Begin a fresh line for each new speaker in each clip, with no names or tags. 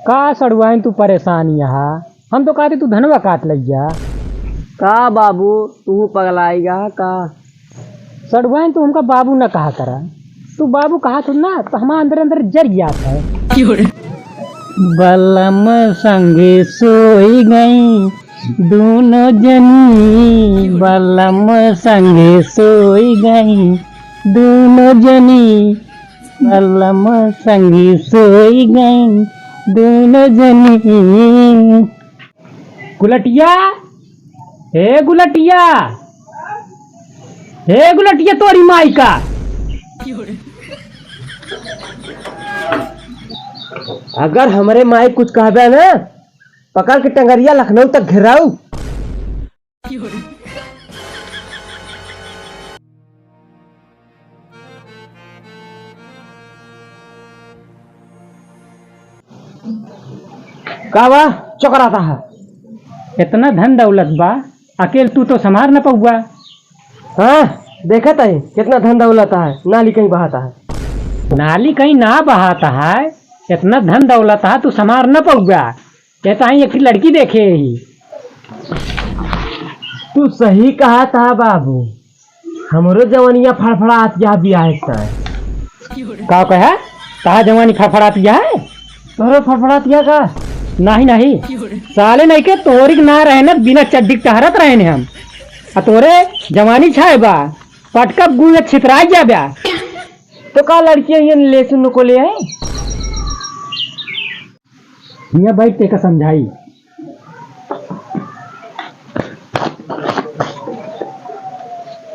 का सड़ुआइन तू परेशान यहाँ। हम तो कहते तू धनवा काट लिया।
का बाबू तू पगलाएगा का?
सड़ुआइन तू हमका बाबू न कहा करा। तू बाबू कहा तू ना तो हमारे अंदर अंदर जर गया है। बलम संगे सोई गई दोनों जनी, बलम संगे सोई गई दोनों जनी, बलम संगे सोई गई दोनों जनी। गुलटिया, हे गुलटिया, हे गुलटिया तोरी माई का।
अगर हमारे माई कुछ कहबे ना पकड़ के टंगरिया लखनऊ तक घिराऊ।
का बा चौकराता है। इतना धन दौलत बा अकेल तू तो संभार न पौआ।
हाँ देखा है कितना धन दौलत है, नाली कहीं बहाता है।
नाली कहीं ना बहाता है, इतना धन दौलत है तू संभार न पौआ। कहता है एक लड़की देखे ही।
तू सही कहा था बाबू, हमरो जवानिया फड़फड़ात या बियाह
का कहा कहा जवानी फड़फड़ाती है।
तोरो फड़फड़ात या का?
नहीं नहीं साले नहीं के तोरी ना रहे न बिना चड्डी टहरत रहे ने हम। तोरे जवानी छाए बा पटका गुड़ छितरा जा बा।
तो का लड़कियां ये लेसुन को ले आए।
मियाँ भाई ते का समझाई।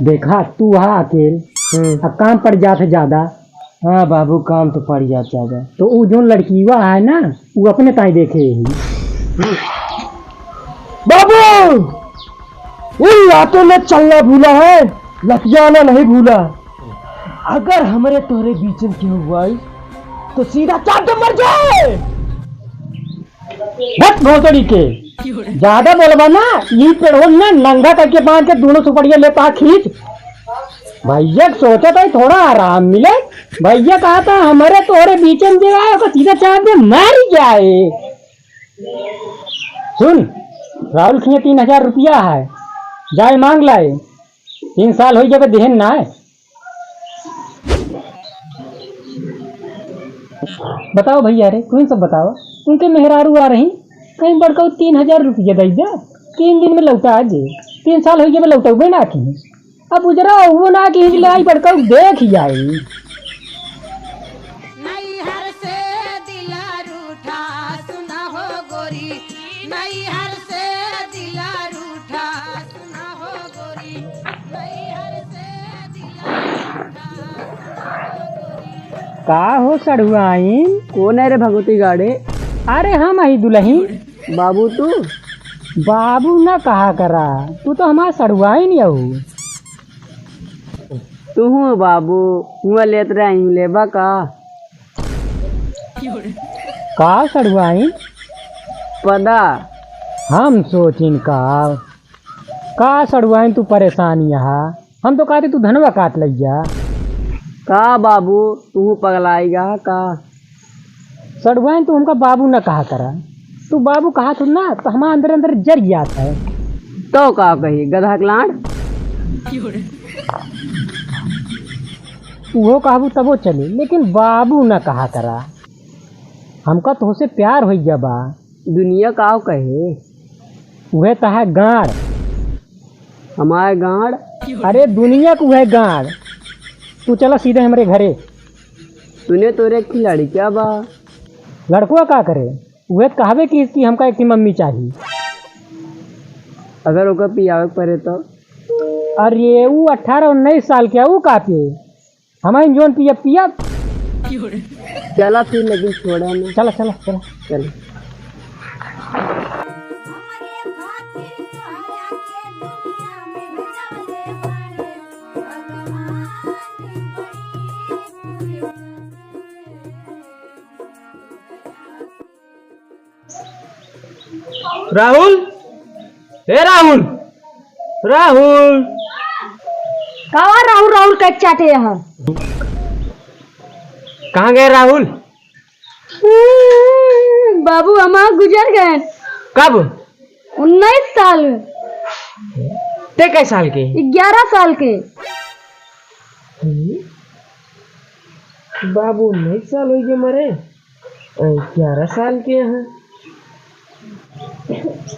देखा तू वहाँ अकेल अब काम पड़ जाते ज्यादा।
हाँ बाबू काम तो पड़ जाता है।
तो वो जो लड़की हुआ है ना वो अपने ताई देखे ही।
बाबू उन लातों में चलना भूला है, लतियाना नहीं भूला। अगर हमारे तोरे बीच में क्यों हुआ तो सीधा चाट मर जाए।
बस भोसड़ी के ज्यादा बोलबा ना यही पेड़ों ना नंगा करके बांध के दोनों सुपड़िया ले पा खींच। भैया सोचा था थोड़ा आराम मिले। भैया कहा था हमारे तोरे बीच में जो आए सीधा चाट में मार जाए। सुन राहुल खिया 3000 रुपया है, जाए मांग लाए। 3 साल हो जाए देहन ना है। बताओ भैया रे तुम सब बताओ। उनके मेहरारू आ रही कहीं बढ़कर 3000 रुपया दे दे 3 दिन में लौटा आज। 3 साल हो गए मैं लौटा ना की। अब उजरा वो ना की लाई बढ़कर देख जाए। का हो सड़ुआइन
कौन है रे भगवती गाड़े?
अरे हम आई दुल्ही।
बाबू तू
बाबू ना कहा करा, तू तो हमारा सड़ुआइन यहू।
तू हूँ बाबू हुआ लेत रही लेबा
का सड़ुआइन
पदा।
हम सोचिन का सड़ुआइन तू परेशान यहाँ। हम तो कहते तू धनवा काट लिया।
का बाबू तू पगलाएगा का?
सड़ुआइन तू हमका बाबू न कहा करा। तू बाबू कहा तू ना तो हमारे अंदर अंदर जर गया है।
तो का कही गधा लाड़।
वो कहबू तबो चले लेकिन बाबू न कहा करा। हमका तो से प्यार हो गया बा।
दुनिया का कहे
वह तो है गाड़।
हमारे गाड़?
अरे दुनिया को वह गाड़। तू चला सीधे हमारे घरे।
तूने तोरे की लड़ी क्या बा?
लड़कुआ का करे वह कहबे कि इसकी हमका एक मम्मी चाहिए।
अगर ओकर पियावे पड़े तो?
अरे वो 18-19 साल के वो का पिए हमारे जोन पिया पिया।
चला फिर लेकिन छोड़ा ना।
चला चला चला
चल। राहुल, हे राहुल, राहुल
कहाँ राहुल राहुल का चाटे यहाँ।
कहाँ गए राहुल?
बाबू हमारा गुजर गए
कब?
19 साल में।
ते कै साल के?
11 साल के।
बाबू 19 साल हो गए मरे, 11 साल के हैं।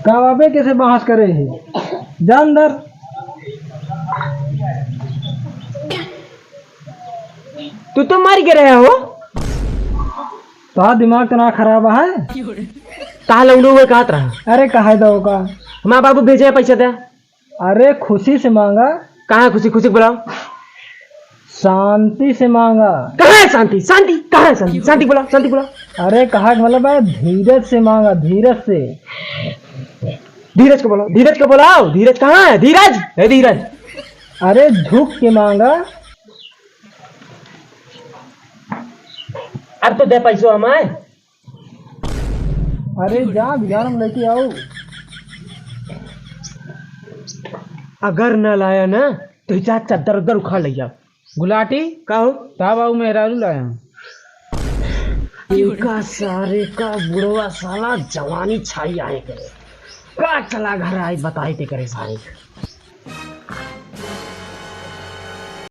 का बाबे कैसे बहस करे है? जा अंदर।
तू तो मर के रहे हो।
तो दिमाग तना खराब है।
कहा लौंडो हुए कहा रहा?
अरे कहा दो का?
हमारा बाबू भेजे है पैसा दे।
अरे खुशी से मांगा।
कहाँ खुशी? खुशी बुलाओ।
शांति से मांगा।
कहाँ है शांति? शांति कहाँ है? शांति शांति बुलाओ, शांति बुलाओ।
अरे कहा मतलब है धीरज से मांगा, धीरज से।
धीरज को बुलाओ, धीरज को बुलाओ। धीरज कहाँ है? धीरज है धीरज।
अरे झुक के मांगा।
अब तो दे पैसों हमारे।
अरे जा बिहार में लेके आओ।
अगर न लाया ना तो जा चद्दर उधर उखाड़ लिया।
गुलाटी
का हो?
ता बाबू मेहरारू लाया।
इनका सारे का बुढ़वा साला जवानी छाई आए करे। का चला घर आए बताए ते करे सारे।